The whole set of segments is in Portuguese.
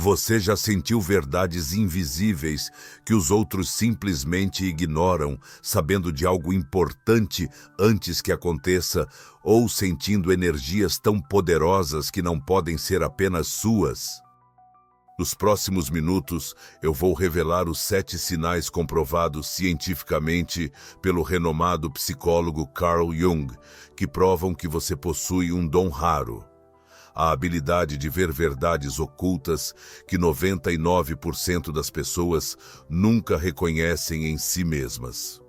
Você já sentiu verdades invisíveis que os outros simplesmente ignoram, sabendo de algo importante antes que aconteça, ou sentindo energias tão poderosas que não podem ser apenas suas? Nos próximos minutos, eu vou revelar os 7 sinais comprovados cientificamente pelo renomado psicólogo Carl Jung, que provam que você possui um dom raro: a habilidade de ver verdades ocultas que 99% das pessoas nunca reconhecem em si mesmas.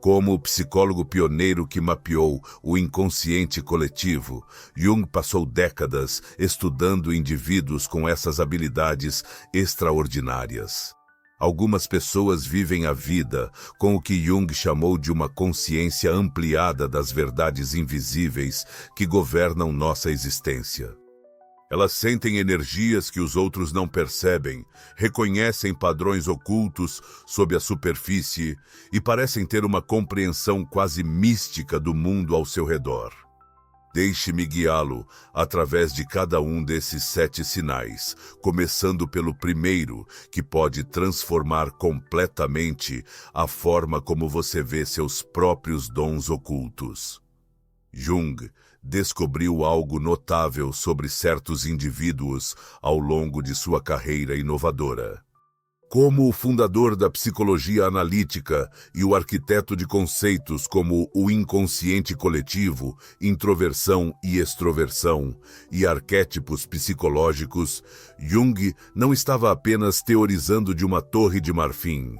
Como o psicólogo pioneiro que mapeou o inconsciente coletivo, Jung passou décadas estudando indivíduos com essas habilidades extraordinárias. Algumas pessoas vivem a vida com o que Jung chamou de uma consciência ampliada das verdades invisíveis que governam nossa existência. Elas sentem energias que os outros não percebem, reconhecem padrões ocultos sob a superfície e parecem ter uma compreensão quase mística do mundo ao seu redor. Deixe-me guiá-lo através de cada um desses 7 sinais, começando pelo primeiro, que pode transformar completamente a forma como você vê seus próprios dons ocultos. Jung descobriu algo notável sobre certos indivíduos ao longo de sua carreira inovadora. Como o fundador da psicologia analítica e o arquiteto de conceitos como o inconsciente coletivo, introversão e extroversão, e arquétipos psicológicos, Jung não estava apenas teorizando de uma torre de marfim.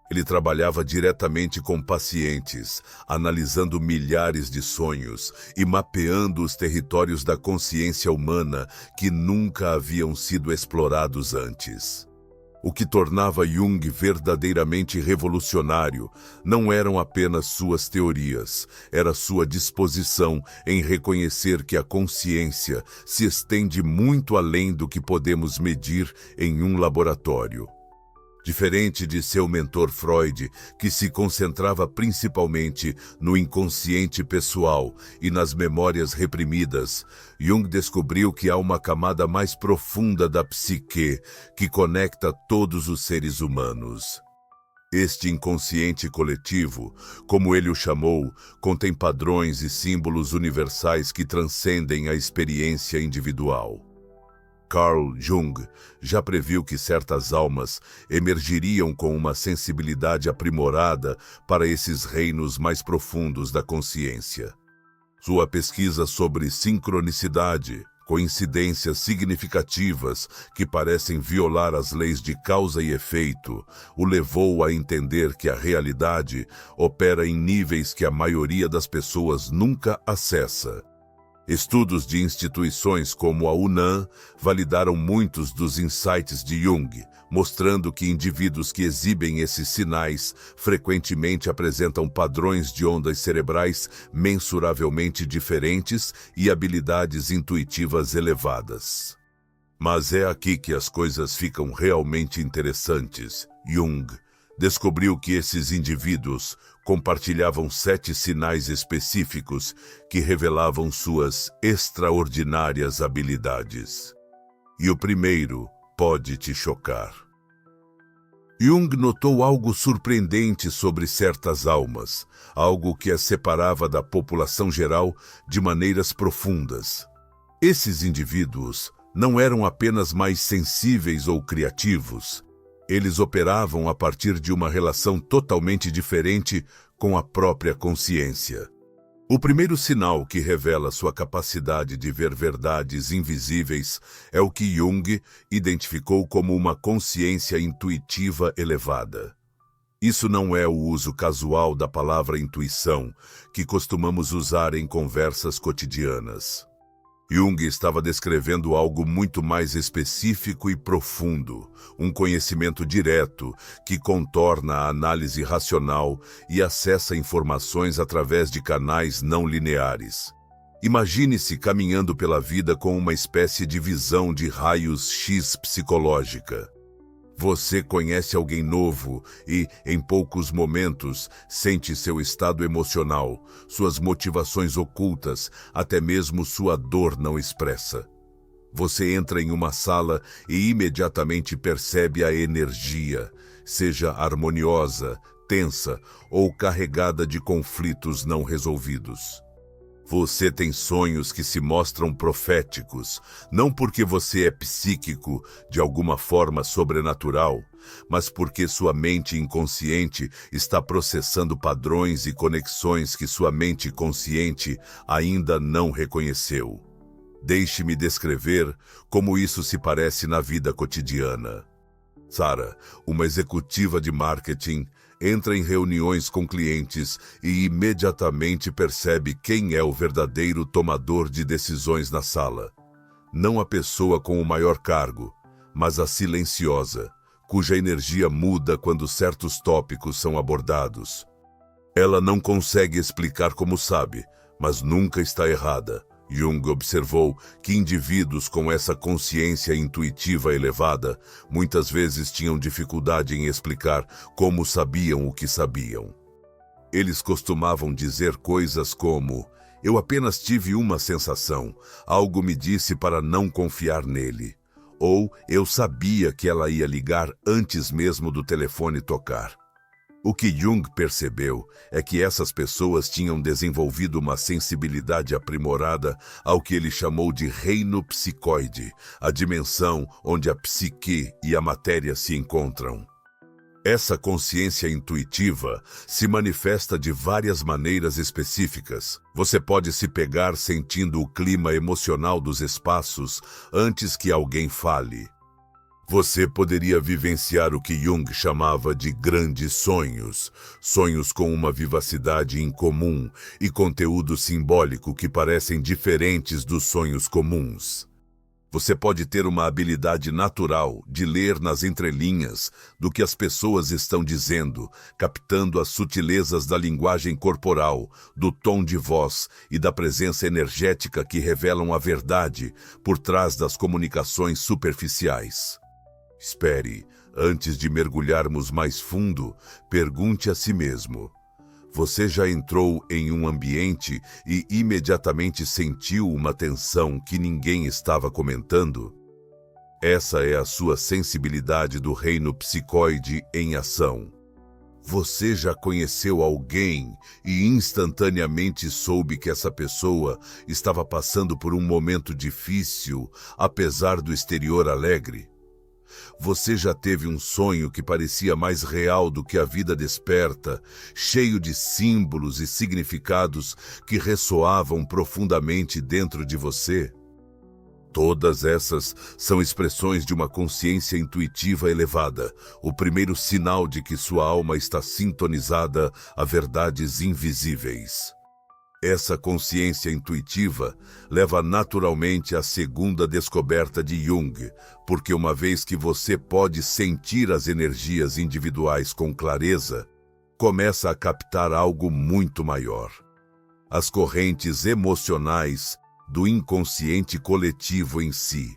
Ele trabalhava diretamente com pacientes, analisando milhares de sonhos e mapeando os territórios da consciência humana que nunca haviam sido explorados antes. O que tornava Jung verdadeiramente revolucionário não eram apenas suas teorias, era sua disposição em reconhecer que a consciência se estende muito além do que podemos medir em um laboratório. Diferente de seu mentor Freud, que se concentrava principalmente no inconsciente pessoal e nas memórias reprimidas, Jung descobriu que há uma camada mais profunda da psique que conecta todos os seres humanos. Este inconsciente coletivo, como ele o chamou, contém padrões e símbolos universais que transcendem a experiência individual. Carl Jung já previu que certas almas emergiriam com uma sensibilidade aprimorada para esses reinos mais profundos da consciência. Sua pesquisa sobre sincronicidade, coincidências significativas que parecem violar as leis de causa e efeito, o levou a entender que a realidade opera em níveis que a maioria das pessoas nunca acessa. Estudos de instituições como a UNAM validaram muitos dos insights de Jung, mostrando que indivíduos que exibem esses sinais frequentemente apresentam padrões de ondas cerebrais mensuravelmente diferentes e habilidades intuitivas elevadas. Mas é aqui que as coisas ficam realmente interessantes. Jung descobriu que esses indivíduos compartilhavam 7 sinais específicos que revelavam suas extraordinárias habilidades. E o primeiro pode te chocar. Jung notou algo surpreendente sobre certas almas, algo que as separava da população geral de maneiras profundas. Esses indivíduos não eram apenas mais sensíveis ou criativos. Eles operavam a partir de uma relação totalmente diferente com a própria consciência. O primeiro sinal que revela sua capacidade de ver verdades invisíveis é o que Jung identificou como uma consciência intuitiva elevada. Isso não é o uso casual da palavra intuição que costumamos usar em conversas cotidianas. Jung estava descrevendo algo muito mais específico e profundo, um conhecimento direto que contorna a análise racional e acessa informações através de canais não lineares. Imagine-se caminhando pela vida com uma espécie de visão de raios X psicológica. Você conhece alguém novo e, em poucos momentos, sente seu estado emocional, suas motivações ocultas, até mesmo sua dor não expressa. Você entra em uma sala e imediatamente percebe a energia, seja harmoniosa, tensa ou carregada de conflitos não resolvidos. Você tem sonhos que se mostram proféticos, não porque você é psíquico de alguma forma sobrenatural, mas porque sua mente inconsciente está processando padrões e conexões que sua mente consciente ainda não reconheceu. Deixe-me descrever como isso se parece na vida cotidiana. Sarah, uma executiva de marketing, entra em reuniões com clientes e imediatamente percebe quem é o verdadeiro tomador de decisões na sala. Não a pessoa com o maior cargo, mas a silenciosa, cuja energia muda quando certos tópicos são abordados. Ela não consegue explicar como sabe, mas nunca está errada. Jung observou que indivíduos com essa consciência intuitiva elevada muitas vezes tinham dificuldade em explicar como sabiam o que sabiam. Eles costumavam dizer coisas como: "Eu apenas tive uma sensação, algo me disse para não confiar nele", ou "Eu sabia que ela ia ligar antes mesmo do telefone tocar". O que Jung percebeu é que essas pessoas tinham desenvolvido uma sensibilidade aprimorada ao que ele chamou de reino psicoide, a dimensão onde a psique e a matéria se encontram. Essa consciência intuitiva se manifesta de várias maneiras específicas. Você pode se pegar sentindo o clima emocional dos espaços antes que alguém fale. Você poderia vivenciar o que Jung chamava de grandes sonhos, sonhos com uma vivacidade incomum e conteúdo simbólico que parecem diferentes dos sonhos comuns. Você pode ter uma habilidade natural de ler nas entrelinhas do que as pessoas estão dizendo, captando as sutilezas da linguagem corporal, do tom de voz e da presença energética que revelam a verdade por trás das comunicações superficiais. Espere, antes de mergulharmos mais fundo, pergunte a si mesmo: você já entrou em um ambiente e imediatamente sentiu uma tensão que ninguém estava comentando? Essa é a sua sensibilidade do reino psicoide em ação. Você já conheceu alguém e instantaneamente soube que essa pessoa estava passando por um momento difícil, apesar do exterior alegre? Você já teve um sonho que parecia mais real do que a vida desperta, cheio de símbolos e significados que ressoavam profundamente dentro de você? Todas essas são expressões de uma consciência intuitiva elevada, o primeiro sinal de que sua alma está sintonizada a verdades invisíveis. Essa consciência intuitiva leva naturalmente à segunda descoberta de Jung, porque uma vez que você pode sentir as energias individuais com clareza, começa a captar algo muito maior. As correntes emocionais do inconsciente coletivo em si.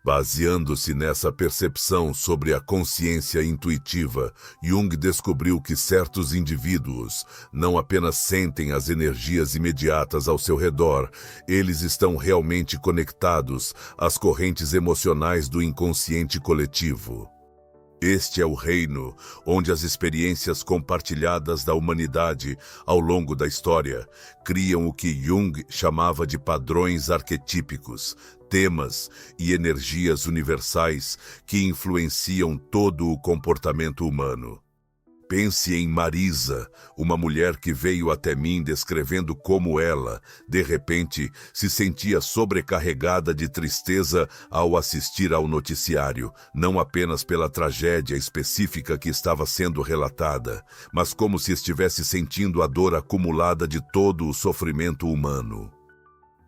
Baseando-se nessa percepção sobre a consciência intuitiva, Jung descobriu que certos indivíduos não apenas sentem as energias imediatas ao seu redor, eles estão realmente conectados às correntes emocionais do inconsciente coletivo. Este é o reino onde as experiências compartilhadas da humanidade ao longo da história criam o que Jung chamava de padrões arquetípicos, temas e energias universais que influenciam todo o comportamento humano. Pense em Marisa, uma mulher que veio até mim descrevendo como ela, de repente, se sentia sobrecarregada de tristeza ao assistir ao noticiário, não apenas pela tragédia específica que estava sendo relatada, mas como se estivesse sentindo a dor acumulada de todo o sofrimento humano.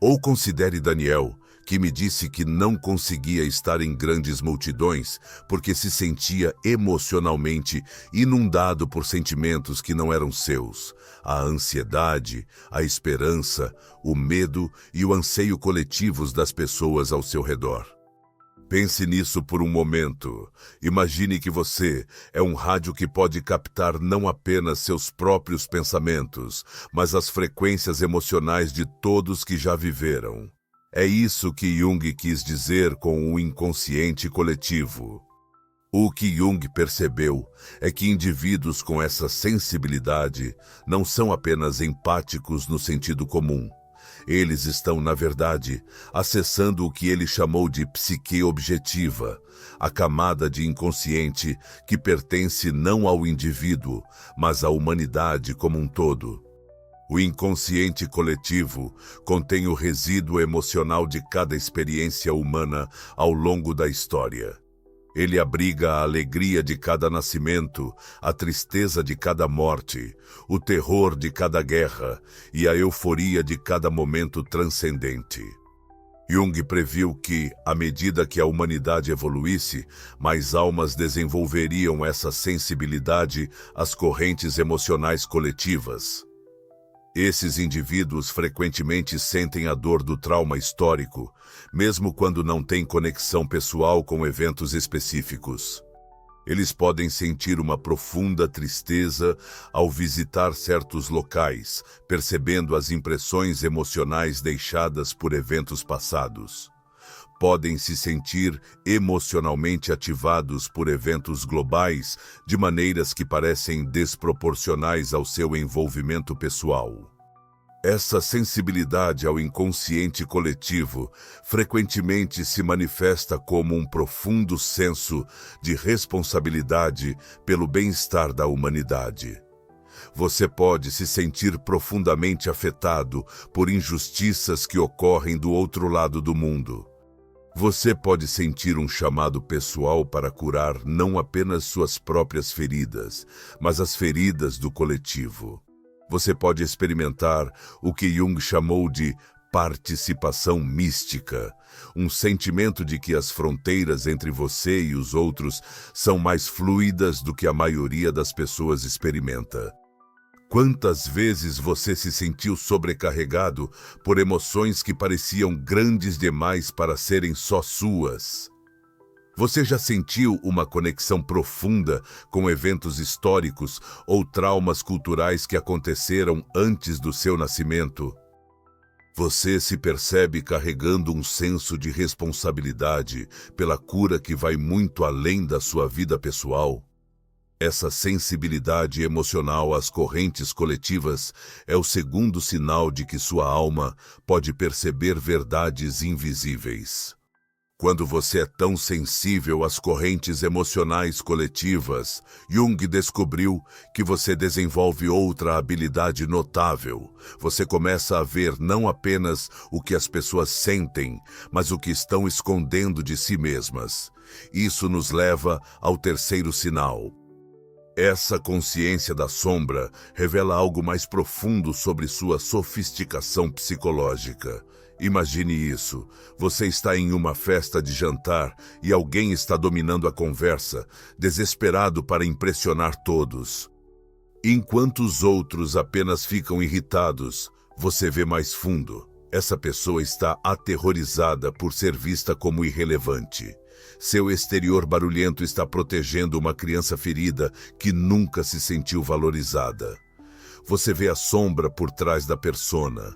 Ou considere Daniel, que me disse que não conseguia estar em grandes multidões porque se sentia emocionalmente inundado por sentimentos que não eram seus. A ansiedade, a esperança, o medo e o anseio coletivos das pessoas ao seu redor. Pense nisso por um momento. Imagine que você é um rádio que pode captar não apenas seus próprios pensamentos, mas as frequências emocionais de todos que já viveram. É isso que Jung quis dizer com o inconsciente coletivo. O que Jung percebeu é que indivíduos com essa sensibilidade não são apenas empáticos no sentido comum. Eles estão, na verdade, acessando o que ele chamou de psique objetiva, a camada de inconsciente que pertence não ao indivíduo, mas à humanidade como um todo. O inconsciente coletivo contém o resíduo emocional de cada experiência humana ao longo da história. Ele abriga a alegria de cada nascimento, a tristeza de cada morte, o terror de cada guerra e a euforia de cada momento transcendente. Jung previu que, à medida que a humanidade evoluísse, mais almas desenvolveriam essa sensibilidade às correntes emocionais coletivas. Esses indivíduos frequentemente sentem a dor do trauma histórico, mesmo quando não têm conexão pessoal com eventos específicos. Eles podem sentir uma profunda tristeza ao visitar certos locais, percebendo as impressões emocionais deixadas por eventos passados. Podem se sentir emocionalmente ativados por eventos globais de maneiras que parecem desproporcionais ao seu envolvimento pessoal. Essa sensibilidade ao inconsciente coletivo frequentemente se manifesta como um profundo senso de responsabilidade pelo bem-estar da humanidade. Você pode se sentir profundamente afetado por injustiças que ocorrem do outro lado do mundo. Você pode sentir um chamado pessoal para curar não apenas suas próprias feridas, mas as feridas do coletivo. Você pode experimentar o que Jung chamou de participação mística, um sentimento de que as fronteiras entre você e os outros são mais fluidas do que a maioria das pessoas experimenta. Quantas vezes você se sentiu sobrecarregado por emoções que pareciam grandes demais para serem só suas? Você já sentiu uma conexão profunda com eventos históricos ou traumas culturais que aconteceram antes do seu nascimento? Você se percebe carregando um senso de responsabilidade pela cura que vai muito além da sua vida pessoal? Essa sensibilidade emocional às correntes coletivas é o segundo sinal de que sua alma pode perceber verdades invisíveis. Quando você é tão sensível às correntes emocionais coletivas, Jung descobriu que você desenvolve outra habilidade notável. Você começa a ver não apenas o que as pessoas sentem, mas o que estão escondendo de si mesmas. Isso nos leva ao terceiro sinal. Essa consciência da sombra revela algo mais profundo sobre sua sofisticação psicológica. Imagine isso. Você está em uma festa de jantar e alguém está dominando a conversa, desesperado para impressionar todos. Enquanto os outros apenas ficam irritados, você vê mais fundo. Essa pessoa está aterrorizada por ser vista como irrelevante. Seu exterior barulhento está protegendo uma criança ferida que nunca se sentiu valorizada. Você vê a sombra por trás da persona.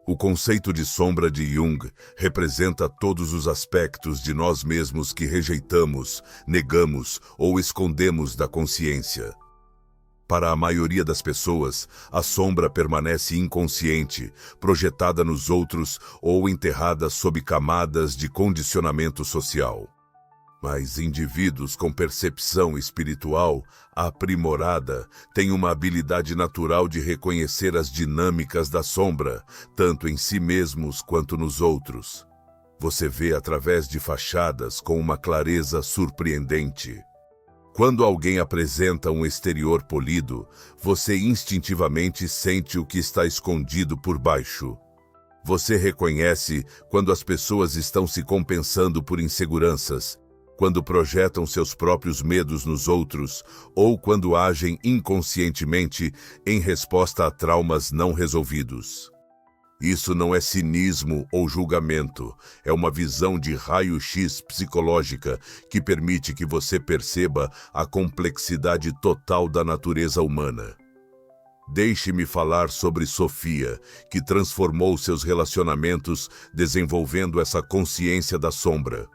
O conceito de sombra de Jung representa todos os aspectos de nós mesmos que rejeitamos, negamos ou escondemos da consciência. Para a maioria das pessoas, a sombra permanece inconsciente, projetada nos outros ou enterrada sob camadas de condicionamento social. Mas indivíduos com percepção espiritual aprimorada têm uma habilidade natural de reconhecer as dinâmicas da sombra, tanto em si mesmos quanto nos outros. Você vê através de fachadas com uma clareza surpreendente. Quando alguém apresenta um exterior polido, você instintivamente sente o que está escondido por baixo. Você reconhece quando as pessoas estão se compensando por inseguranças, quando projetam seus próprios medos nos outros ou quando agem inconscientemente em resposta a traumas não resolvidos. Isso não é cinismo ou julgamento, é uma visão de raio-x psicológica que permite que você perceba a complexidade total da natureza humana. Deixe-me falar sobre Sofia, que transformou seus relacionamentos desenvolvendo essa consciência da sombra.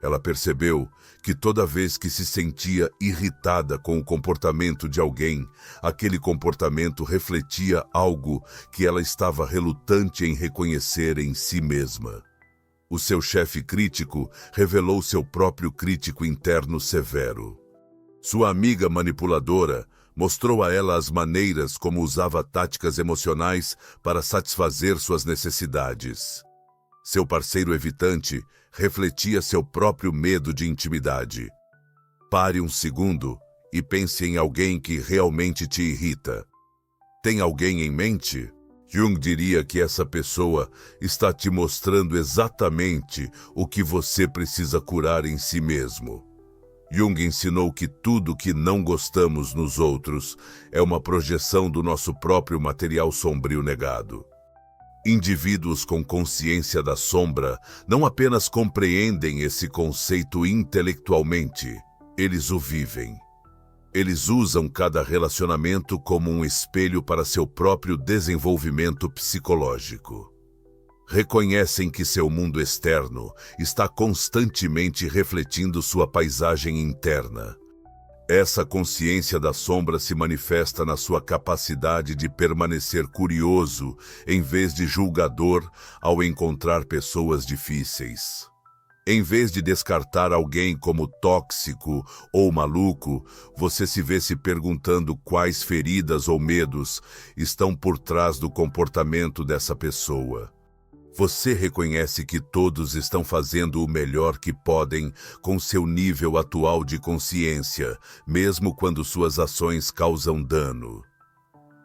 Ela percebeu que toda vez que se sentia irritada com o comportamento de alguém, aquele comportamento refletia algo que ela estava relutante em reconhecer em si mesma. O seu chefe crítico revelou seu próprio crítico interno severo. Sua amiga manipuladora mostrou a ela as maneiras como usava táticas emocionais para satisfazer suas necessidades. Seu parceiro evitante refletia seu próprio medo de intimidade. Pare um segundo e pense em alguém que realmente te irrita. Tem alguém em mente? Jung diria que essa pessoa está te mostrando exatamente o que você precisa curar em si mesmo. Jung ensinou que tudo que não gostamos nos outros é uma projeção do nosso próprio material sombrio negado. Indivíduos com consciência da sombra não apenas compreendem esse conceito intelectualmente, eles o vivem. Eles usam cada relacionamento como um espelho para seu próprio desenvolvimento psicológico. Reconhecem que seu mundo externo está constantemente refletindo sua paisagem interna. Essa consciência da sombra se manifesta na sua capacidade de permanecer curioso em vez de julgador ao encontrar pessoas difíceis. Em vez de descartar alguém como tóxico ou maluco, você se vê se perguntando quais feridas ou medos estão por trás do comportamento dessa pessoa. Você reconhece que todos estão fazendo o melhor que podem com seu nível atual de consciência, mesmo quando suas ações causam dano.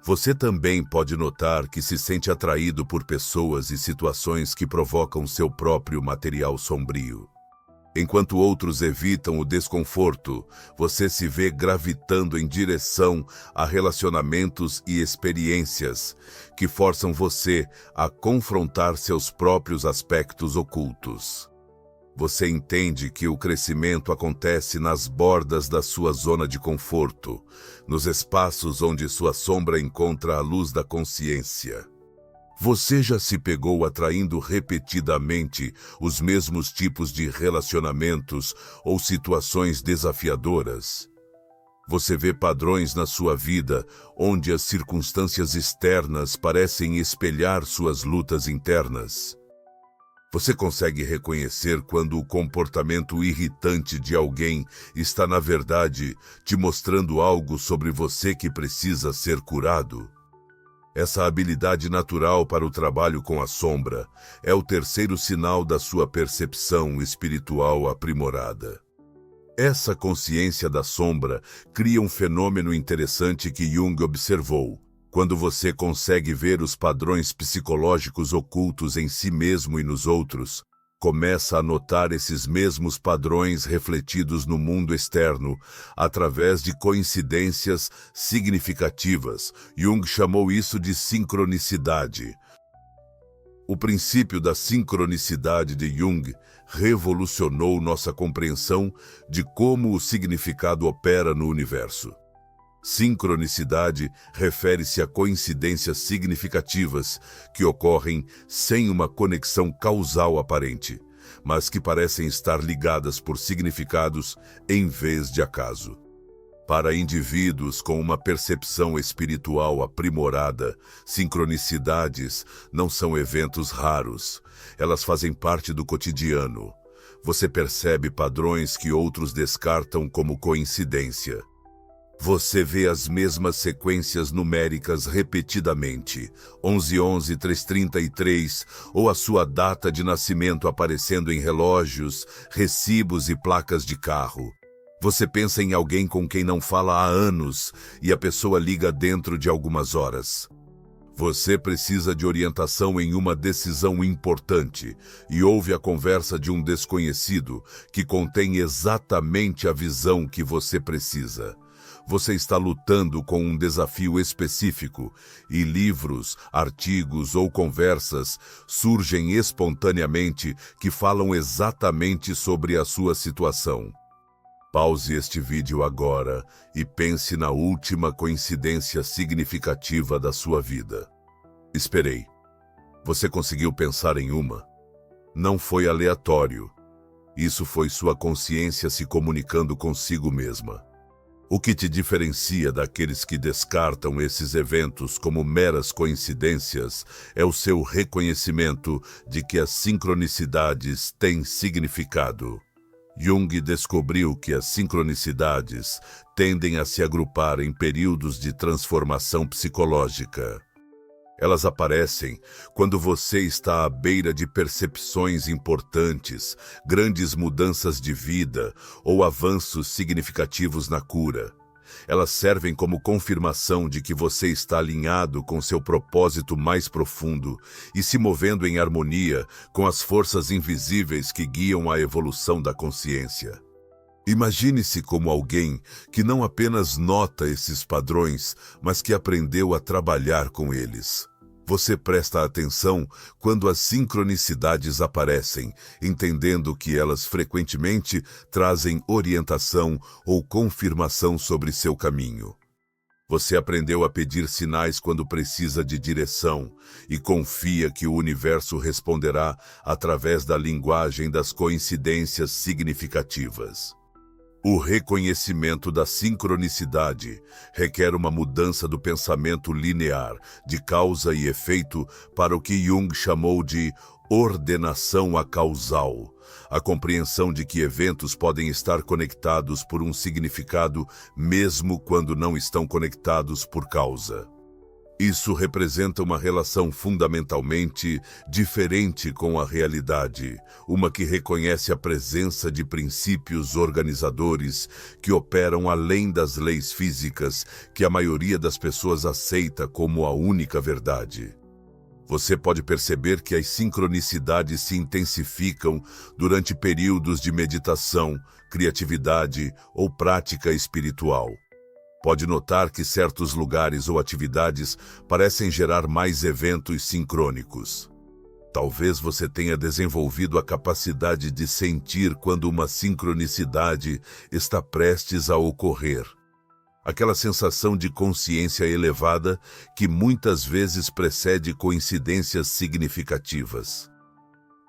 Você também pode notar que se sente atraído por pessoas e situações que provocam seu próprio material sombrio. Enquanto outros evitam o desconforto, você se vê gravitando em direção a relacionamentos e experiências que forçam você a confrontar seus próprios aspectos ocultos. Você entende que o crescimento acontece nas bordas da sua zona de conforto, nos espaços onde sua sombra encontra a luz da consciência. Você já se pegou atraindo repetidamente os mesmos tipos de relacionamentos ou situações desafiadoras? Você vê padrões na sua vida onde as circunstâncias externas parecem espelhar suas lutas internas? Você consegue reconhecer quando o comportamento irritante de alguém está, na verdade, te mostrando algo sobre você que precisa ser curado? Essa habilidade natural para o trabalho com a sombra é o terceiro sinal da sua percepção espiritual aprimorada. Essa consciência da sombra cria um fenômeno interessante que Jung observou. Quando você consegue ver os padrões psicológicos ocultos em si mesmo e nos outros, começa a notar esses mesmos padrões refletidos no mundo externo através de coincidências significativas. Jung chamou isso de sincronicidade. O princípio da sincronicidade de Jung revolucionou nossa compreensão de como o significado opera no universo. Sincronicidade refere-se a coincidências significativas que ocorrem sem uma conexão causal aparente, mas que parecem estar ligadas por significados em vez de acaso. Para indivíduos com uma percepção espiritual aprimorada, sincronicidades não são eventos raros, elas fazem parte do cotidiano. Você percebe padrões que outros descartam como coincidência. Você vê as mesmas sequências numéricas repetidamente, 1111 333, ou a sua data de nascimento aparecendo em relógios, recibos e placas de carro. Você pensa em alguém com quem não fala há anos e a pessoa liga dentro de algumas horas. Você precisa de orientação em uma decisão importante e ouve a conversa de um desconhecido que contém exatamente a visão que você precisa. Você está lutando com um desafio específico e livros, artigos ou conversas surgem espontaneamente que falam exatamente sobre a sua situação. Pause este vídeo agora e pense na última coincidência significativa da sua vida. Esperei. Você conseguiu pensar em uma? Não foi aleatório. Isso foi sua consciência se comunicando consigo mesma. O que te diferencia daqueles que descartam esses eventos como meras coincidências é o seu reconhecimento de que as sincronicidades têm significado. Jung descobriu que as sincronicidades tendem a se agrupar em períodos de transformação psicológica. Elas aparecem quando você está à beira de percepções importantes, grandes mudanças de vida ou avanços significativos na cura. Elas servem como confirmação de que você está alinhado com seu propósito mais profundo e se movendo em harmonia com as forças invisíveis que guiam a evolução da consciência. Imagine-se como alguém que não apenas nota esses padrões, mas que aprendeu a trabalhar com eles. Você presta atenção quando as sincronicidades aparecem, entendendo que elas frequentemente trazem orientação ou confirmação sobre seu caminho. Você aprendeu a pedir sinais quando precisa de direção e confia que o universo responderá através da linguagem das coincidências significativas. O reconhecimento da sincronicidade requer uma mudança do pensamento linear de causa e efeito para o que Jung chamou de ordenação acausal, a compreensão de que eventos podem estar conectados por um significado mesmo quando não estão conectados por causa. Isso representa uma relação fundamentalmente diferente com a realidade, uma que reconhece a presença de princípios organizadores que operam além das leis físicas que a maioria das pessoas aceita como a única verdade. Você pode perceber que as sincronicidades se intensificam durante períodos de meditação, criatividade ou prática espiritual. Pode notar que certos lugares ou atividades parecem gerar mais eventos sincrônicos. Talvez você tenha desenvolvido a capacidade de sentir quando uma sincronicidade está prestes a ocorrer. Aquela sensação de consciência elevada que muitas vezes precede coincidências significativas.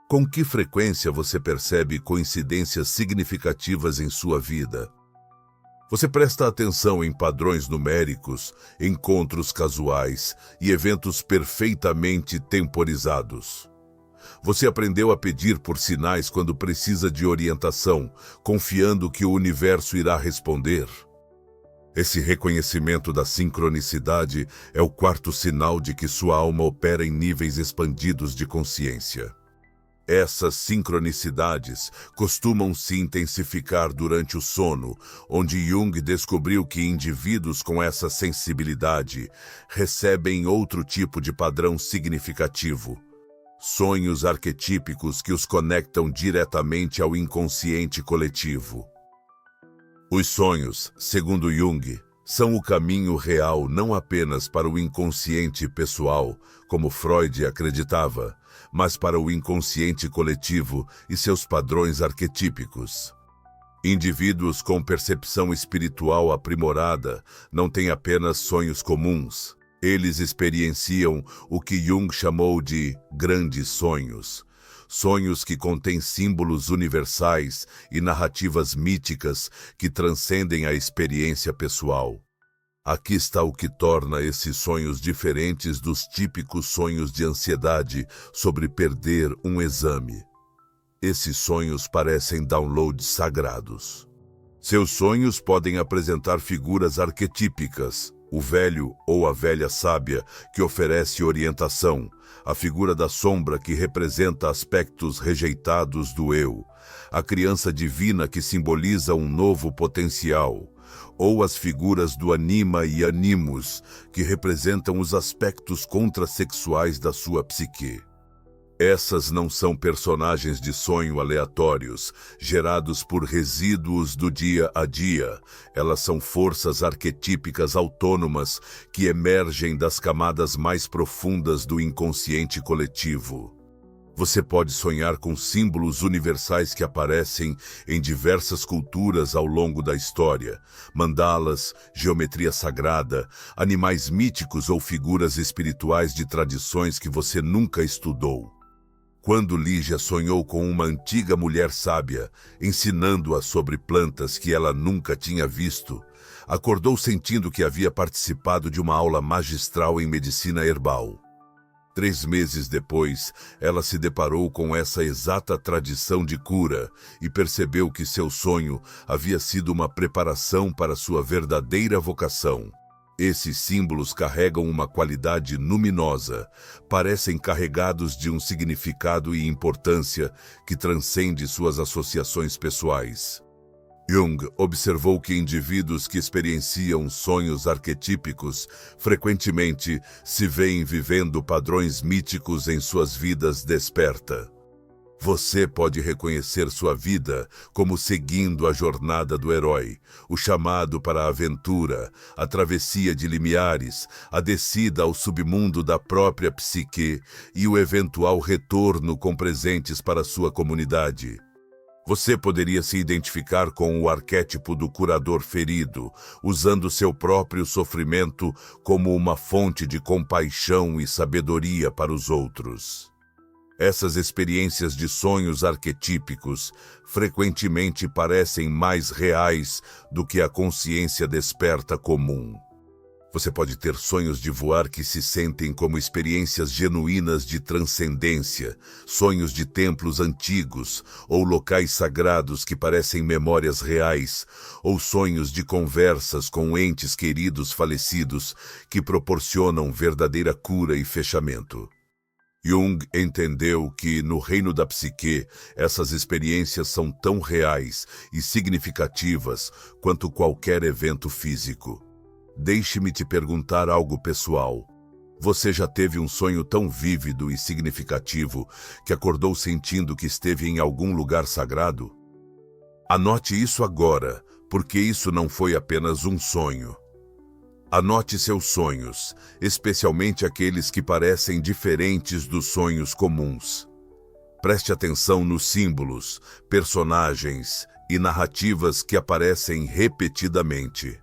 Com que frequência você percebe coincidências significativas em sua vida? Você presta atenção em padrões numéricos, encontros casuais e eventos perfeitamente temporizados. Você aprendeu a pedir por sinais quando precisa de orientação, confiando que o universo irá responder. Esse reconhecimento da sincronicidade é o quarto sinal de que sua alma opera em níveis expandidos de consciência. Essas sincronicidades costumam se intensificar durante o sono, onde Jung descobriu que indivíduos com essa sensibilidade recebem outro tipo de padrão significativo. Sonhos arquetípicos que os conectam diretamente ao inconsciente coletivo. Os sonhos, segundo Jung, são o caminho real não apenas para o inconsciente pessoal, como Freud acreditava, mas para o inconsciente coletivo e seus padrões arquetípicos. Indivíduos com percepção espiritual aprimorada não têm apenas sonhos comuns. Eles experienciam o que Jung chamou de grandes sonhos. Sonhos que contêm símbolos universais e narrativas míticas que transcendem a experiência pessoal. Aqui está o que torna esses sonhos diferentes dos típicos sonhos de ansiedade sobre perder um exame. Esses sonhos parecem downloads sagrados. Seus sonhos podem apresentar figuras arquetípicas, o velho ou a velha sábia que oferece orientação, a figura da sombra que representa aspectos rejeitados do eu, a criança divina que simboliza um novo potencial, ou as figuras do anima e animus, que representam os aspectos contrassexuais da sua psique. Essas não são personagens de sonho aleatórios, gerados por resíduos do dia a dia. Elas são forças arquetípicas autônomas que emergem das camadas mais profundas do inconsciente coletivo. Você pode sonhar com símbolos universais que aparecem em diversas culturas ao longo da história, mandalas, geometria sagrada, animais míticos ou figuras espirituais de tradições que você nunca estudou. Quando Lígia sonhou com uma antiga mulher sábia, ensinando-a sobre plantas que ela nunca tinha visto, acordou sentindo que havia participado de uma aula magistral em medicina herbal. 3 meses depois, ela se deparou com essa exata tradição de cura e percebeu que seu sonho havia sido uma preparação para sua verdadeira vocação. Esses símbolos carregam uma qualidade luminosa, parecem carregados de um significado e importância que transcende suas associações pessoais. Jung observou que indivíduos que experienciam sonhos arquetípicos frequentemente se veem vivendo padrões míticos em suas vidas desperta. Você pode reconhecer sua vida como seguindo a jornada do herói, o chamado para a aventura, a travessia de limiares, a descida ao submundo da própria psique e o eventual retorno com presentes para sua comunidade. Você poderia se identificar com o arquétipo do curador ferido, usando seu próprio sofrimento como uma fonte de compaixão e sabedoria para os outros. Essas experiências de sonhos arquetípicos frequentemente parecem mais reais do que a consciência desperta comum. Você pode ter sonhos de voar que se sentem como experiências genuínas de transcendência, sonhos de templos antigos ou locais sagrados que parecem memórias reais, ou sonhos de conversas com entes queridos falecidos que proporcionam verdadeira cura e fechamento. Jung entendeu que, no reino da psique, essas experiências são tão reais e significativas quanto qualquer evento físico. Deixe-me te perguntar algo pessoal. Você já teve um sonho tão vívido e significativo que acordou sentindo que esteve em algum lugar sagrado? Anote isso agora, porque isso não foi apenas um sonho. Anote seus sonhos, especialmente aqueles que parecem diferentes dos sonhos comuns. Preste atenção nos símbolos, personagens e narrativas que aparecem repetidamente.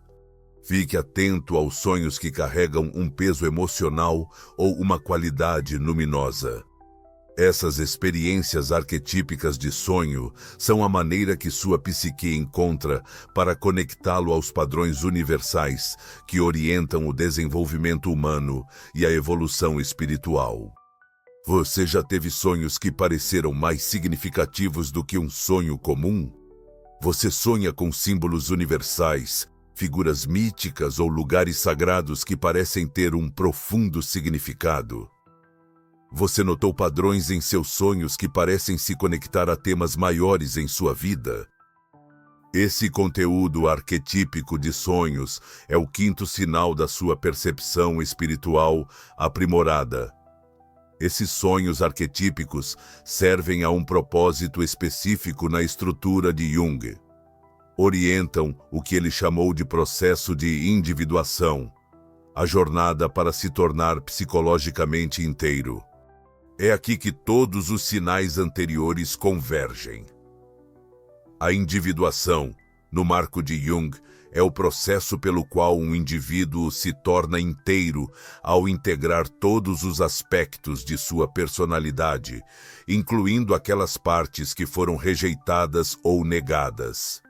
Fique atento aos sonhos que carregam um peso emocional ou uma qualidade luminosa. Essas experiências arquetípicas de sonho são a maneira que sua psique encontra para conectá-lo aos padrões universais que orientam o desenvolvimento humano e a evolução espiritual. Você já teve sonhos que pareceram mais significativos do que um sonho comum? Você sonha com símbolos universais, figuras míticas ou lugares sagrados que parecem ter um profundo significado? Você notou padrões em seus sonhos que parecem se conectar a temas maiores em sua vida? Esse conteúdo arquetípico de sonhos é o quinto sinal da sua percepção espiritual aprimorada. Esses sonhos arquetípicos servem a um propósito específico na estrutura de Jung. Orientam o que ele chamou de processo de individuação, a jornada para se tornar psicologicamente inteiro. É aqui que todos os sinais anteriores convergem. A individuação, no marco de Jung, é o processo pelo qual um indivíduo se torna inteiro ao integrar todos os aspectos de sua personalidade, incluindo aquelas partes que foram rejeitadas ou negadas.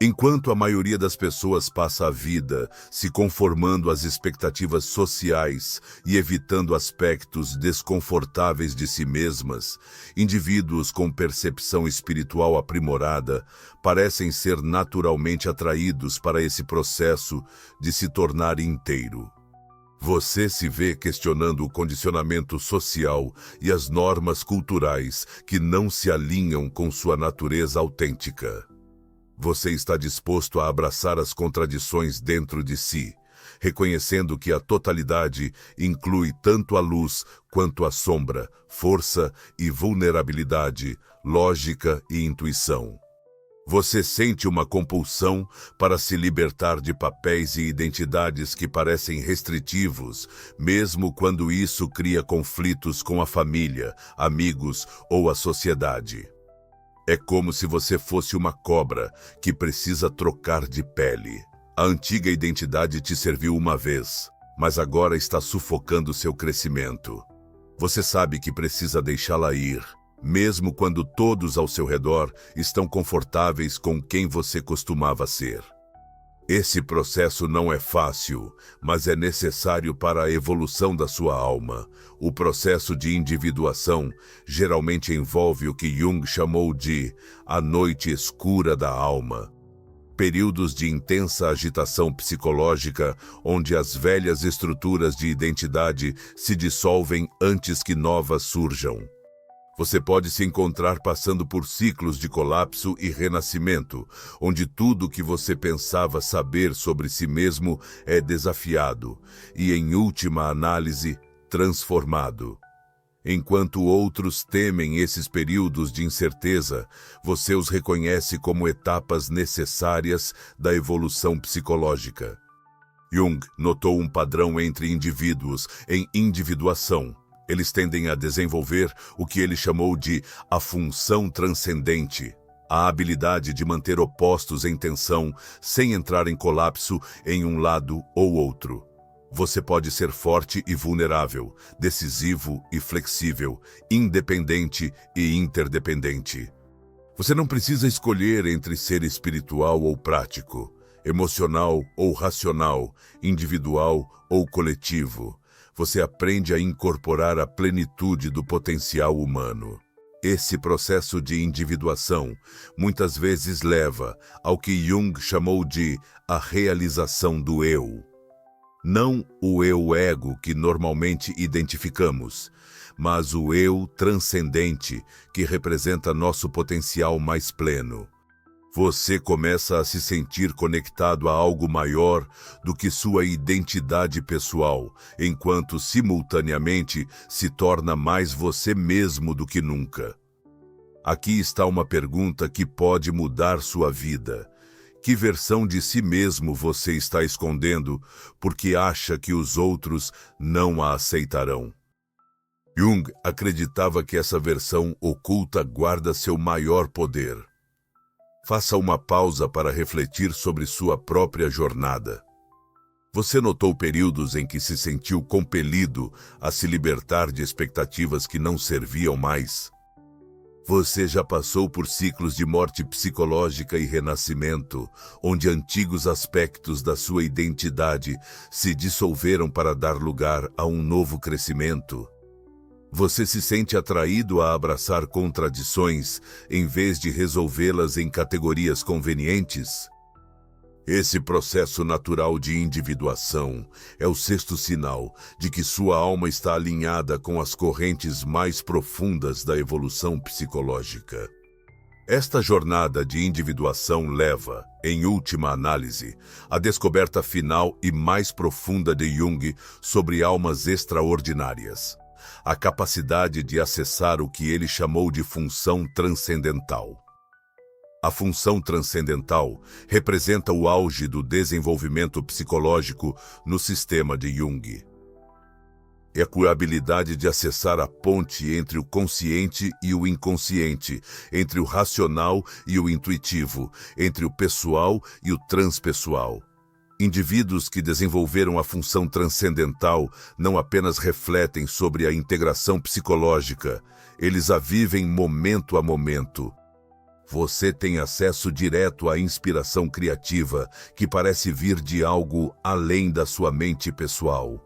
Enquanto a maioria das pessoas passa a vida se conformando às expectativas sociais e evitando aspectos desconfortáveis de si mesmas, indivíduos com percepção espiritual aprimorada parecem ser naturalmente atraídos para esse processo de se tornar inteiro. Você se vê questionando o condicionamento social e as normas culturais que não se alinham com sua natureza autêntica. Você está disposto a abraçar as contradições dentro de si, reconhecendo que a totalidade inclui tanto a luz quanto a sombra, força e vulnerabilidade, lógica e intuição. Você sente uma compulsão para se libertar de papéis e identidades que parecem restritivos, mesmo quando isso cria conflitos com a família, amigos ou a sociedade. É como se você fosse uma cobra que precisa trocar de pele. A antiga identidade te serviu uma vez, mas agora está sufocando seu crescimento. Você sabe que precisa deixá-la ir, mesmo quando todos ao seu redor estão confortáveis com quem você costumava ser. Esse processo não é fácil, mas é necessário para a evolução da sua alma. O processo de individuação geralmente envolve o que Jung chamou de a noite escura da alma. Períodos de intensa agitação psicológica, onde as velhas estruturas de identidade se dissolvem antes que novas surjam. Você pode se encontrar passando por ciclos de colapso e renascimento, onde tudo o que você pensava saber sobre si mesmo é desafiado e, em última análise, transformado. Enquanto outros temem esses períodos de incerteza, você os reconhece como etapas necessárias da evolução psicológica. Jung notou um padrão entre indivíduos em individuação. Eles tendem a desenvolver o que ele chamou de a função transcendente, a habilidade de manter opostos em tensão sem entrar em colapso em um lado ou outro. Você pode ser forte e vulnerável, decisivo e flexível, independente e interdependente. Você não precisa escolher entre ser espiritual ou prático, emocional ou racional, individual ou coletivo. Você aprende a incorporar a plenitude do potencial humano. Esse processo de individuação muitas vezes leva ao que Jung chamou de a realização do eu. Não o eu-ego que normalmente identificamos, mas o eu transcendente que representa nosso potencial mais pleno. Você começa a se sentir conectado a algo maior do que sua identidade pessoal, enquanto simultaneamente se torna mais você mesmo do que nunca. Aqui está uma pergunta que pode mudar sua vida. Que versão de si mesmo você está escondendo porque acha que os outros não a aceitarão? Jung acreditava que essa versão oculta guarda seu maior poder. Faça uma pausa para refletir sobre sua própria jornada. Você notou períodos em que se sentiu compelido a se libertar de expectativas que não serviam mais? Você já passou por ciclos de morte psicológica e renascimento, onde antigos aspectos da sua identidade se dissolveram para dar lugar a um novo crescimento? Você se sente atraído a abraçar contradições em vez de resolvê-las em categorias convenientes? Esse processo natural de individuação é o sexto sinal de que sua alma está alinhada com as correntes mais profundas da evolução psicológica. Esta jornada de individuação leva, em última análise, à descoberta final e mais profunda de Jung sobre almas extraordinárias. A capacidade de acessar o que ele chamou de função transcendental. A função transcendental representa o auge do desenvolvimento psicológico no sistema de Jung. É a habilidade de acessar a ponte entre o consciente e o inconsciente, entre o racional e o intuitivo, entre o pessoal e o transpessoal. Indivíduos que desenvolveram a função transcendental não apenas refletem sobre a integração psicológica, eles a vivem momento a momento. Você tem acesso direto à inspiração criativa que parece vir de algo além da sua mente pessoal.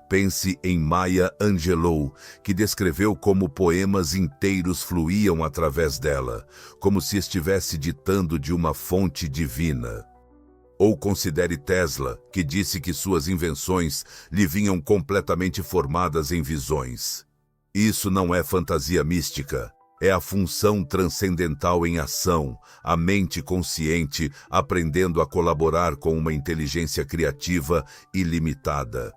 Pense em Maya Angelou, que descreveu como poemas inteiros fluíam através dela, como se estivesse ditando de uma fonte divina. Ou considere Tesla, que disse que suas invenções lhe vinham completamente formadas em visões. Isso não é fantasia mística, é a função transcendental em ação, a mente consciente aprendendo a colaborar com uma inteligência criativa ilimitada.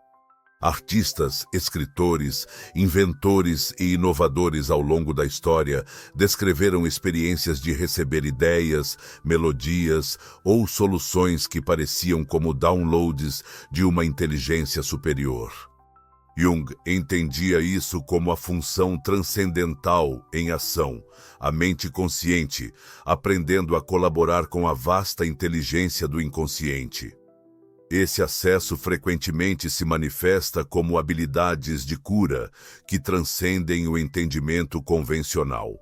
Artistas, escritores, inventores e inovadores ao longo da história descreveram experiências de receber ideias, melodias ou soluções que pareciam como downloads de uma inteligência superior. Jung entendia isso como a função transcendental em ação, a mente consciente, aprendendo a colaborar com a vasta inteligência do inconsciente. Esse acesso frequentemente se manifesta como habilidades de cura que transcendem o entendimento convencional.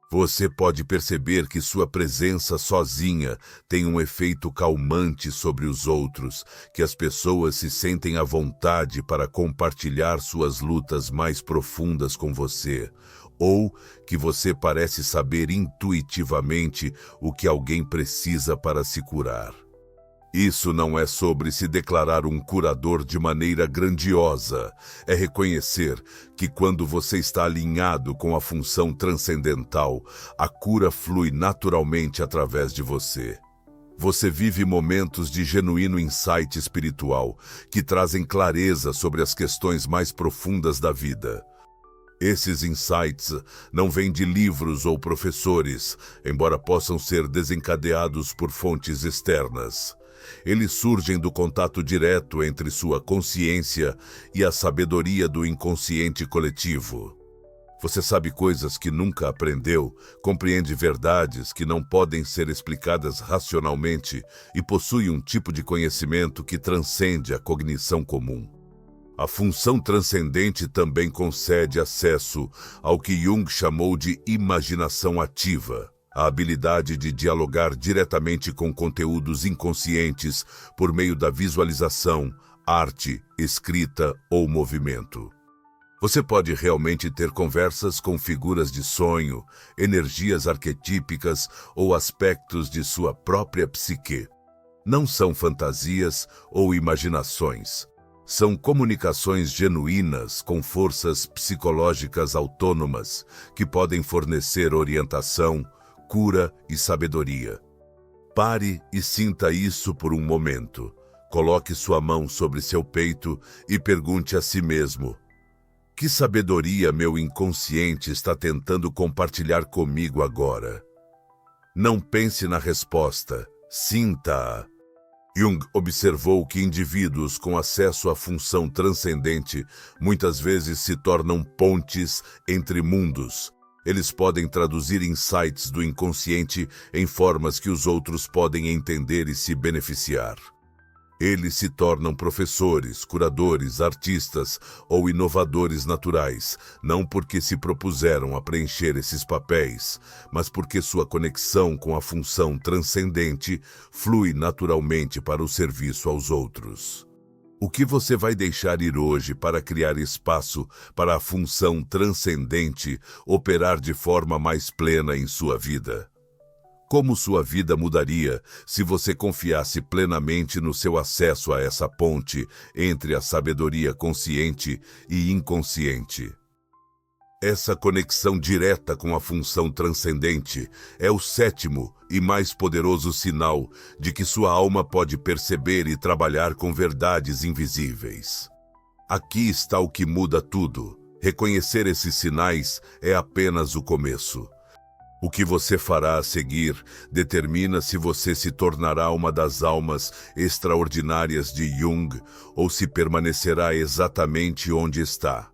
Você pode perceber que sua presença sozinha tem um efeito calmante sobre os outros, que as pessoas se sentem à vontade para compartilhar suas lutas mais profundas com você, ou que você parece saber intuitivamente o que alguém precisa para se curar. Isso não é sobre se declarar um curador de maneira grandiosa. É reconhecer que quando você está alinhado com a função transcendental, a cura flui naturalmente através de você. Você vive momentos de genuíno insight espiritual que trazem clareza sobre as questões mais profundas da vida. Esses insights não vêm de livros ou professores, embora possam ser desencadeados por fontes externas. Eles surgem do contato direto entre sua consciência e a sabedoria do inconsciente coletivo. Você sabe coisas que nunca aprendeu, compreende verdades que não podem ser explicadas racionalmente e possui um tipo de conhecimento que transcende a cognição comum. A função transcendente também concede acesso ao que Jung chamou de imaginação ativa, a habilidade de dialogar diretamente com conteúdos inconscientes por meio da visualização, arte, escrita ou movimento. Você pode realmente ter conversas com figuras de sonho, energias arquetípicas ou aspectos de sua própria psique. Não são fantasias ou imaginações. São comunicações genuínas com forças psicológicas autônomas que podem fornecer orientação, cura e sabedoria. Pare e sinta isso por um momento. Coloque sua mão sobre seu peito e pergunte a si mesmo: que sabedoria meu inconsciente está tentando compartilhar comigo agora? Não pense na resposta, sinta-a. Jung observou que indivíduos com acesso à função transcendente muitas vezes se tornam pontes entre mundos. Eles podem traduzir insights do inconsciente em formas que os outros podem entender e se beneficiar. Eles se tornam professores, curadores, artistas ou inovadores naturais, não porque se propuseram a preencher esses papéis, mas porque sua conexão com a função transcendente flui naturalmente para o serviço aos outros. O que você vai deixar ir hoje para criar espaço para a função transcendente operar de forma mais plena em sua vida? Como sua vida mudaria se você confiasse plenamente no seu acesso a essa ponte entre a sabedoria consciente e inconsciente? Essa conexão direta com a função transcendente é o sétimo e mais poderoso sinal de que sua alma pode perceber e trabalhar com verdades invisíveis. Aqui está o que muda tudo. Reconhecer esses sinais é apenas o começo. O que você fará a seguir determina se você se tornará uma das almas extraordinárias de Jung ou se permanecerá exatamente onde está.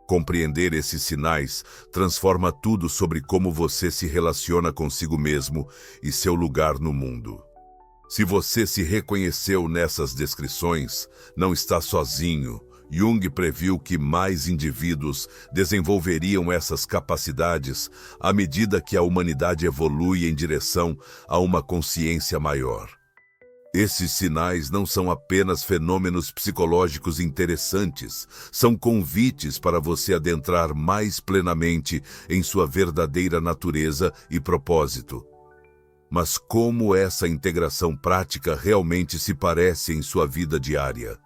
Compreender esses sinais transforma tudo sobre como você se relaciona consigo mesmo e seu lugar no mundo. Se você se reconheceu nessas descrições, não está sozinho. Jung previu que mais indivíduos desenvolveriam essas capacidades à medida que a humanidade evolui em direção a uma consciência maior. Esses sinais não são apenas fenômenos psicológicos interessantes, são convites para você adentrar mais plenamente em sua verdadeira natureza e propósito. Mas como essa integração prática realmente se parece em sua vida diária?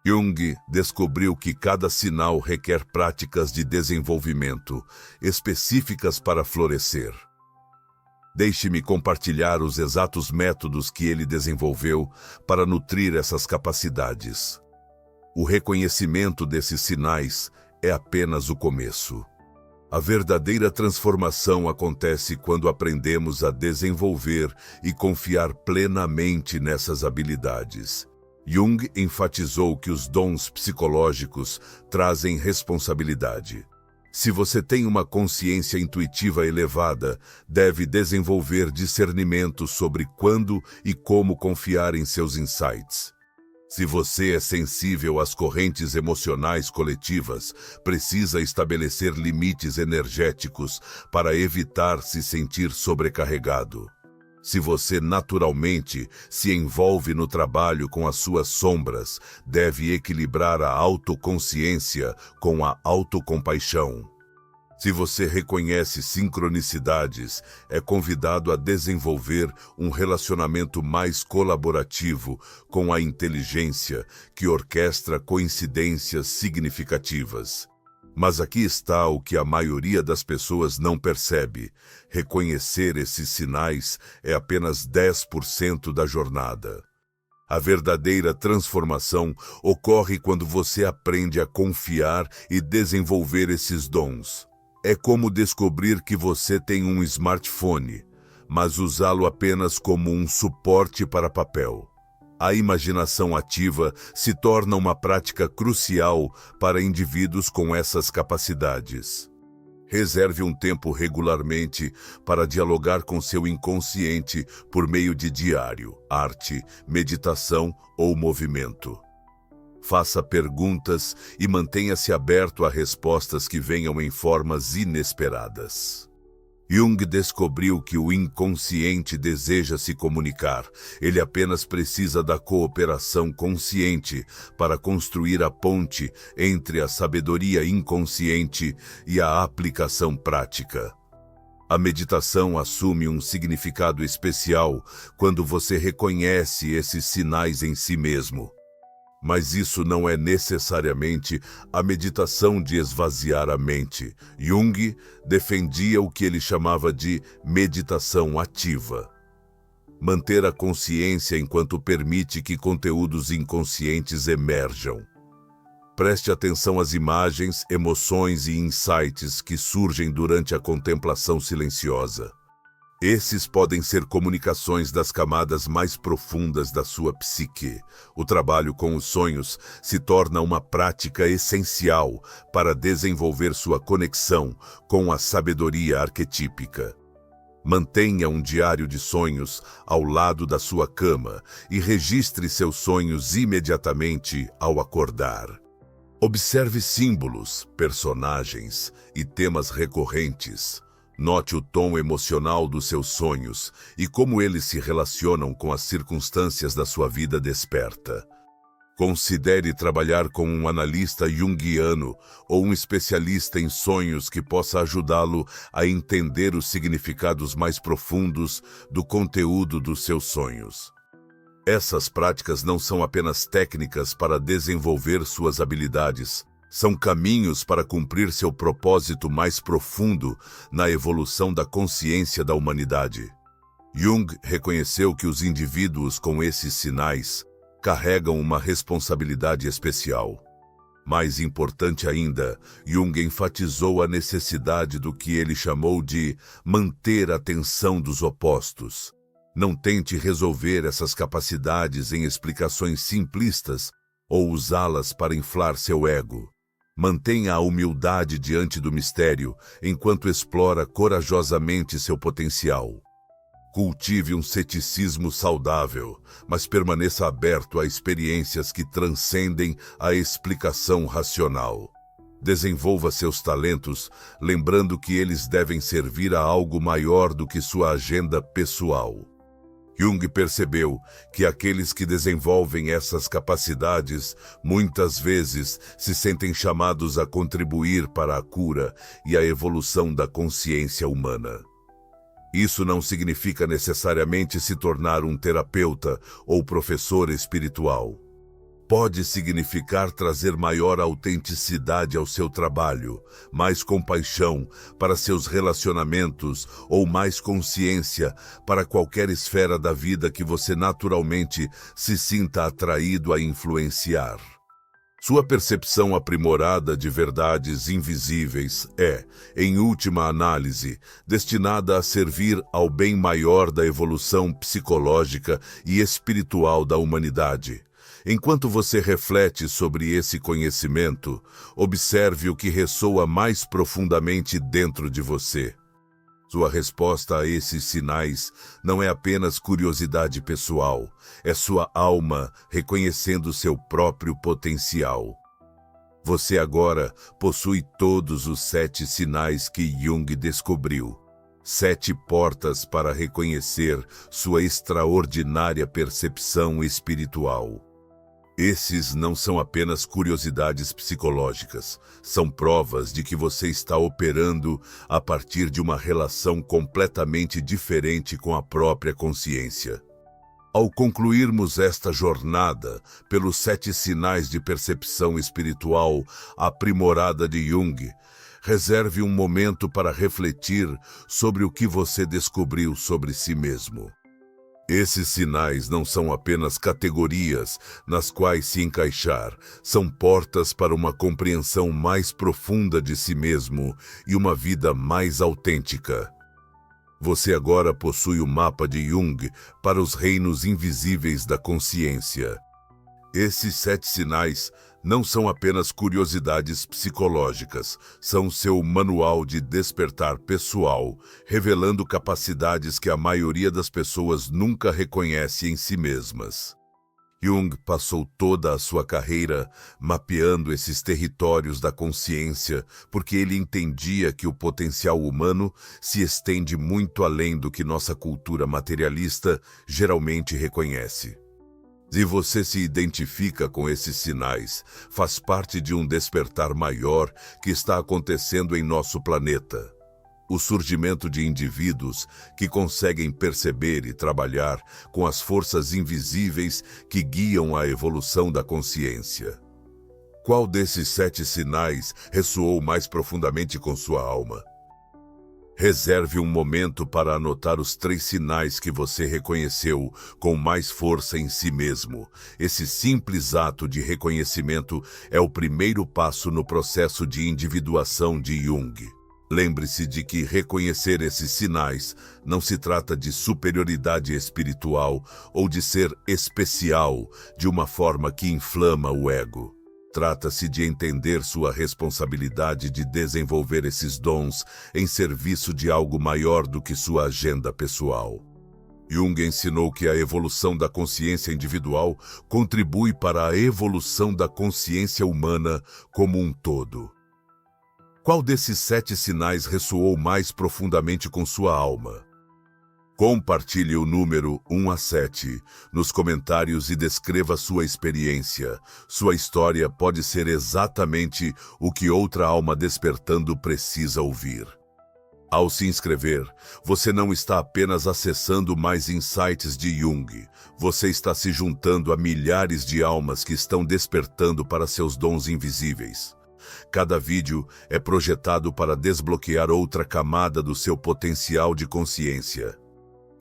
Jung descobriu que cada sinal requer práticas de desenvolvimento específicas para florescer. Deixe-me compartilhar os exatos métodos que ele desenvolveu para nutrir essas capacidades. O reconhecimento desses sinais é apenas o começo. A verdadeira transformação acontece quando aprendemos a desenvolver e confiar plenamente nessas habilidades. Jung enfatizou que os dons psicológicos trazem responsabilidade. Se você tem uma consciência intuitiva elevada, deve desenvolver discernimento sobre quando e como confiar em seus insights. Se você é sensível às correntes emocionais coletivas, precisa estabelecer limites energéticos para evitar se sentir sobrecarregado. Se você naturalmente se envolve no trabalho com as suas sombras, deve equilibrar a autoconsciência com a autocompaixão. Se você reconhece sincronicidades, é convidado a desenvolver um relacionamento mais colaborativo com a inteligência que orquestra coincidências significativas. Mas aqui está o que a maioria das pessoas não percebe. Reconhecer esses sinais é apenas 10% da jornada. A verdadeira transformação ocorre quando você aprende a confiar e desenvolver esses dons. É como descobrir que você tem um smartphone, mas usá-lo apenas como um suporte para papel. A imaginação ativa se torna uma prática crucial para indivíduos com essas capacidades. Reserve um tempo regularmente para dialogar com seu inconsciente por meio de diário, arte, meditação ou movimento. Faça perguntas e mantenha-se aberto a respostas que venham em formas inesperadas. Jung descobriu que o inconsciente deseja se comunicar. Ele apenas precisa da cooperação consciente para construir a ponte entre a sabedoria inconsciente e a aplicação prática. A meditação assume um significado especial quando você reconhece esses sinais em si mesmo. Mas isso não é necessariamente a meditação de esvaziar a mente. Jung defendia o que ele chamava de meditação ativa. Manter a consciência enquanto permite que conteúdos inconscientes emerjam. Preste atenção às imagens, emoções e insights que surgem durante a contemplação silenciosa. Esses podem ser comunicações das camadas mais profundas da sua psique. O trabalho com os sonhos se torna uma prática essencial para desenvolver sua conexão com a sabedoria arquetípica. Mantenha um diário de sonhos ao lado da sua cama e registre seus sonhos imediatamente ao acordar. Observe símbolos, personagens e temas recorrentes. Note o tom emocional dos seus sonhos e como eles se relacionam com as circunstâncias da sua vida desperta. Considere trabalhar com um analista junguiano ou um especialista em sonhos que possa ajudá-lo a entender os significados mais profundos do conteúdo dos seus sonhos. Essas práticas não são apenas técnicas para desenvolver suas habilidades, são caminhos para cumprir seu propósito mais profundo na evolução da consciência da humanidade. Jung reconheceu que os indivíduos com esses sinais carregam uma responsabilidade especial. Mais importante ainda, Jung enfatizou a necessidade do que ele chamou de manter a tensão dos opostos. Não tente resolver essas capacidades em explicações simplistas ou usá-las para inflar seu ego. Mantenha a humildade diante do mistério enquanto explora corajosamente seu potencial. Cultive um ceticismo saudável, mas permaneça aberto a experiências que transcendem a explicação racional. Desenvolva seus talentos, lembrando que eles devem servir a algo maior do que sua agenda pessoal. Jung percebeu que aqueles que desenvolvem essas capacidades muitas vezes se sentem chamados a contribuir para a cura e a evolução da consciência humana. Isso não significa necessariamente se tornar um terapeuta ou professor espiritual. Pode significar trazer maior autenticidade ao seu trabalho, mais compaixão para seus relacionamentos ou mais consciência para qualquer esfera da vida que você naturalmente se sinta atraído a influenciar. Sua percepção aprimorada de verdades invisíveis é, em última análise, destinada a servir ao bem maior da evolução psicológica e espiritual da humanidade. Enquanto você reflete sobre esse conhecimento, observe o que ressoa mais profundamente dentro de você. Sua resposta a esses sinais não é apenas curiosidade pessoal, é sua alma reconhecendo seu próprio potencial. Você agora possui todos os 7 sinais que Jung descobriu. 7 portas para reconhecer sua extraordinária percepção espiritual. Esses não são apenas curiosidades psicológicas, são provas de que você está operando a partir de uma relação completamente diferente com a própria consciência. Ao concluirmos esta jornada pelos 7 sinais de percepção espiritual aprimorada de Jung, reserve um momento para refletir sobre o que você descobriu sobre si mesmo. Esses sinais não são apenas categorias nas quais se encaixar, são portas para uma compreensão mais profunda de si mesmo e uma vida mais autêntica. Você agora possui o mapa de Jung para os reinos invisíveis da consciência. Esses 7 sinais não são apenas curiosidades psicológicas, são seu manual de despertar pessoal, revelando capacidades que a maioria das pessoas nunca reconhece em si mesmas. Jung passou toda a sua carreira mapeando esses territórios da consciência, porque ele entendia que o potencial humano se estende muito além do que nossa cultura materialista geralmente reconhece. Se você se identifica com esses sinais, faz parte de um despertar maior que está acontecendo em nosso planeta. O surgimento de indivíduos que conseguem perceber e trabalhar com as forças invisíveis que guiam a evolução da consciência. Qual desses 7 sinais ressoou mais profundamente com sua alma? Reserve um momento para anotar os 3 sinais que você reconheceu com mais força em si mesmo. Esse simples ato de reconhecimento é o primeiro passo no processo de individuação de Jung. Lembre-se de que reconhecer esses sinais não se trata de superioridade espiritual ou de ser especial de uma forma que inflama o ego. Trata-se de entender sua responsabilidade de desenvolver esses dons em serviço de algo maior do que sua agenda pessoal. Jung ensinou que a evolução da consciência individual contribui para a evolução da consciência humana como um todo. Qual desses 7 sinais ressoou mais profundamente com sua alma? Compartilhe o número 1 a 7 nos comentários e descreva sua experiência. Sua história pode ser exatamente o que outra alma despertando precisa ouvir. Ao se inscrever, você não está apenas acessando mais insights de Jung, você está se juntando a milhares de almas que estão despertando para seus dons invisíveis. Cada vídeo é projetado para desbloquear outra camada do seu potencial de consciência.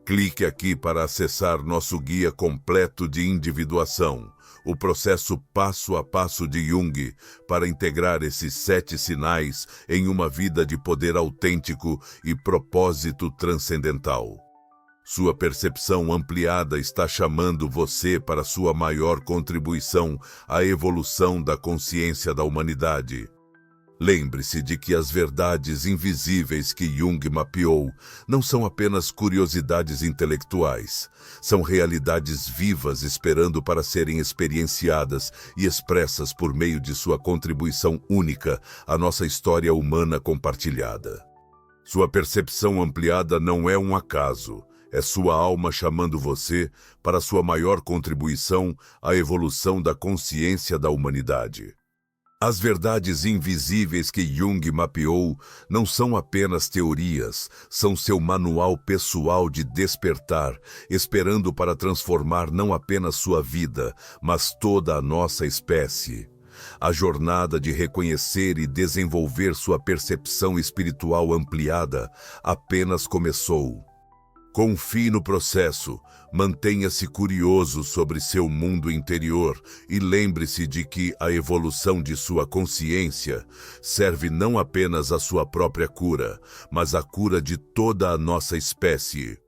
Clique aqui para acessar nosso guia completo de individuação, o processo passo a passo de Jung para integrar esses 7 sinais em uma vida de poder autêntico e propósito transcendental. Sua percepção ampliada está chamando você para sua maior contribuição à evolução da consciência da humanidade. Lembre-se de que as verdades invisíveis que Jung mapeou não são apenas curiosidades intelectuais, são realidades vivas esperando para serem experienciadas e expressas por meio de sua contribuição única à nossa história humana compartilhada. Sua percepção ampliada não é um acaso, é sua alma chamando você para sua maior contribuição à evolução da consciência da humanidade. As verdades invisíveis que Jung mapeou não são apenas teorias, são seu manual pessoal de despertar, esperando para transformar não apenas sua vida, mas toda a nossa espécie. A jornada de reconhecer e desenvolver sua percepção espiritual ampliada apenas começou. Confie no processo, mantenha-se curioso sobre seu mundo interior e lembre-se de que a evolução de sua consciência serve não apenas à sua própria cura, mas à cura de toda a nossa espécie.